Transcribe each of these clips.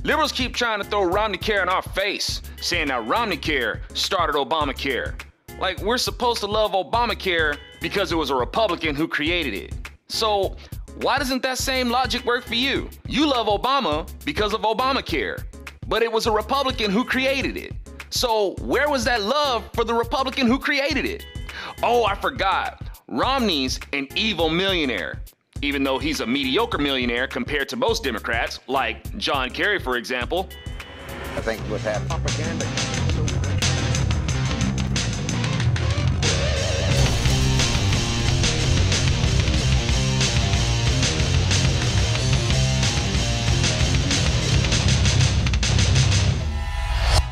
Liberals keep trying to throw RomneyCare in our face, saying that RomneyCare started Obamacare. Like we're supposed to love Obamacare because it was a Republican who created it. So why doesn't that same logic work for you? You love Obama because of Obamacare, but it was a Republican who created it. So where was that love for the Republican who created it? Oh, I forgot. Romney's an evil millionaire, even though he's a mediocre millionaire compared to most Democrats, like John Kerry, for example. I think what's happening. Propaganda.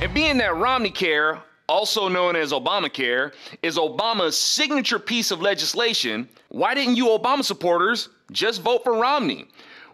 And being that RomneyCare, also known as Obamacare, is Obama's signature piece of legislation, why didn't you Obama supporters just vote for Romney?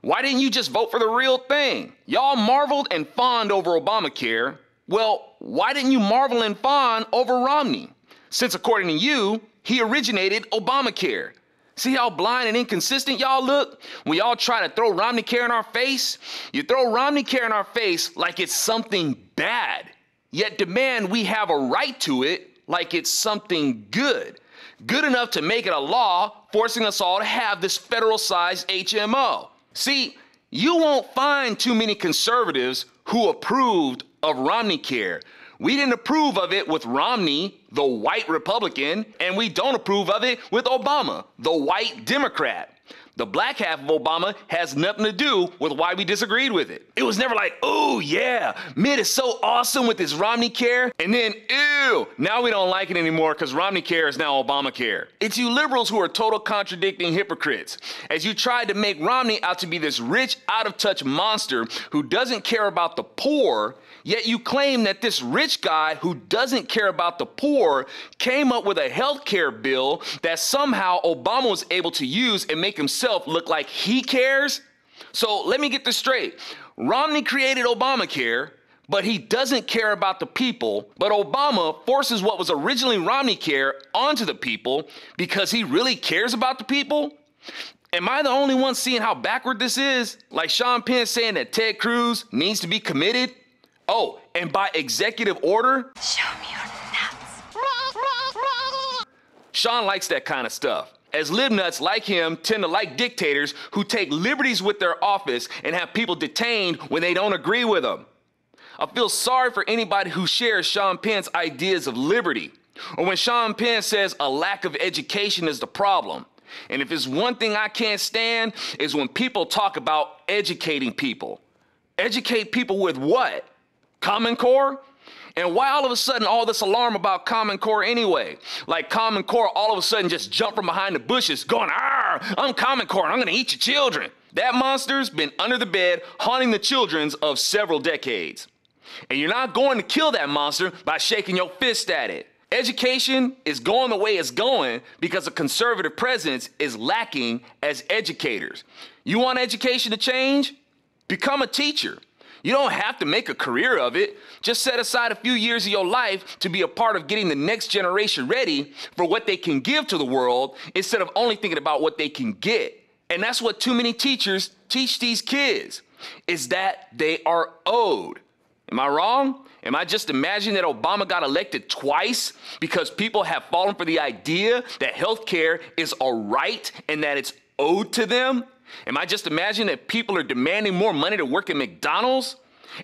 Why didn't you just vote for the real thing? Y'all marveled and fawned over Obamacare. Well, why didn't you marvel and fawn over Romney? Since according to you, he originated Obamacare. See how blind and inconsistent y'all look? When y'all try to throw RomneyCare in our face, you throw RomneyCare in our face like it's something bad, yet demand we have a right to it like it's something good. Good enough to make it a law, forcing us all to have this federal-sized HMO. See, you won't find too many conservatives who approved of RomneyCare. We didn't approve of it with Romney, the white Republican, and we don't approve of it with Obama, the white Democrat. The black half of Obama has nothing to do with why we disagreed with it. It was never like, oh yeah, Mitt is so awesome with his RomneyCare, and then ew, now we don't like it anymore because RomneyCare is now Obamacare. It's you liberals who are total contradicting hypocrites, as you tried to make Romney out to be this rich, out-of-touch monster who doesn't care about the poor, yet you claim that this rich guy who doesn't care about the poor came up with a health care bill that somehow Obama was able to use and make himself look like he cares? So let me get this straight. Romney created Obamacare, but he doesn't care about the people, but Obama forces what was originally RomneyCare onto the people because he really cares about the people? Am I the only one seeing how backward this is? Like Sean Penn saying that Ted Cruz needs to be committed? Oh, and by executive order? Show me your nuts. Sean likes that kind of stuff, as libnuts like him tend to like dictators who take liberties with their office and have people detained when they don't agree with them. I feel sorry for anybody who shares Sean Penn's ideas of liberty, or when Sean Penn says a lack of education is the problem. And if it's one thing I can't stand, is when people talk about educating people. Educate people with what? Common Core? And why all of a sudden all this alarm about Common Core anyway? Like Common Core all of a sudden just jumped from behind the bushes going, "Arr, I'm Common Core and I'm gonna eat your children." That monster's been under the bed haunting the children's of several decades. And you're not going to kill that monster by shaking your fist at it. Education is going the way it's going because a conservative presence is lacking as educators. You want education to change? Become a teacher. You don't have to make a career of it. Just set aside a few years of your life to be a part of getting the next generation ready for what they can give to the world instead of only thinking about what they can get. And that's what too many teachers teach these kids, is that they are owed. Am I wrong? Am I just imagining that Obama got elected twice because people have fallen for the idea that healthcare is a right and that it's owed to them? Am I just imagining that people are demanding more money to work at McDonald's?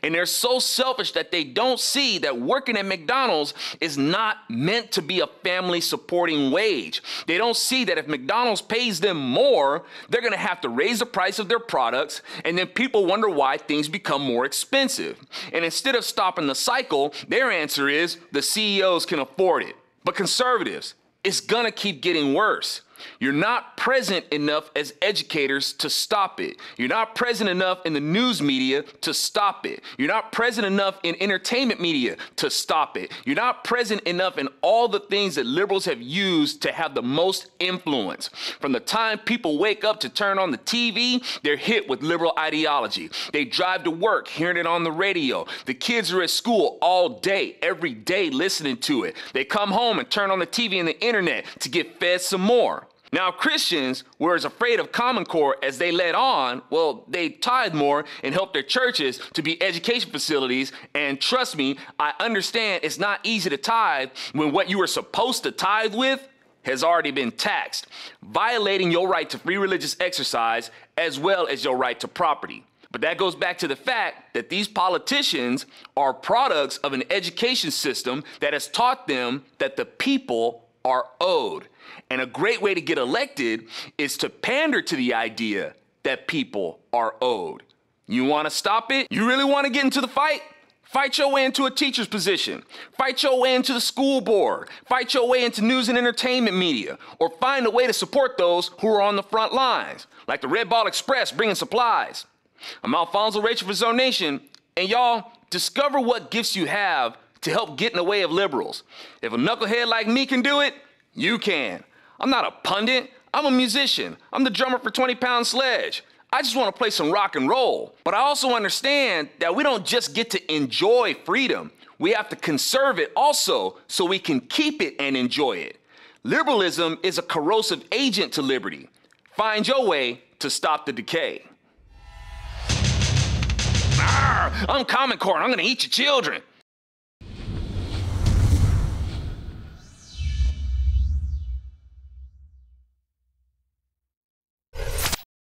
And they're so selfish that they don't see that working at McDonald's is not meant to be a family supporting wage. They don't see that if McDonald's pays them more, they're gonna have to raise the price of their products, and then people wonder why things become more expensive. And instead of stopping the cycle, their answer is the CEOs can afford it. But conservatives, it's gonna keep getting worse. You're not present enough as educators to stop it. You're not present enough in the news media to stop it. You're not present enough in entertainment media to stop it. You're not present enough in all the things that liberals have used to have the most influence. From the time people wake up to turn on the TV, they're hit with liberal ideology. They drive to work hearing it on the radio. The kids are at school all day, every day listening to it. They come home and turn on the TV and the internet to get fed some more. Now, Christians were as afraid of Common Core as they let on, well, they tithe more and help their churches to be education facilities. And trust me, I understand it's not easy to tithe when what you were supposed to tithe with has already been taxed, violating your right to free religious exercise as well as your right to property. But that goes back to the fact that these politicians are products of an education system that has taught them that the people are owed. And a great way to get elected is to pander to the idea that people are owed. You want to stop it? You really want to get into the fight? Fight your way into a teacher's position. Fight your way into the school board. Fight your way into news and entertainment media. Or find a way to support those who are on the front lines, like the Red Ball Express bringing supplies. I'm Alfonso Rachel for ZoNATION, and y'all, discover what gifts you have to help get in the way of liberals. If a knucklehead like me can do it, you can. I'm not a pundit, I'm a musician. I'm the drummer for 20 Pound Sledge. I just want to play some rock and roll. But I also understand that we don't just get to enjoy freedom. We have to conserve it also so we can keep it and enjoy it. Liberalism is a corrosive agent to liberty. Find your way to stop the decay. I'm Common Core, and I'm gonna eat your children.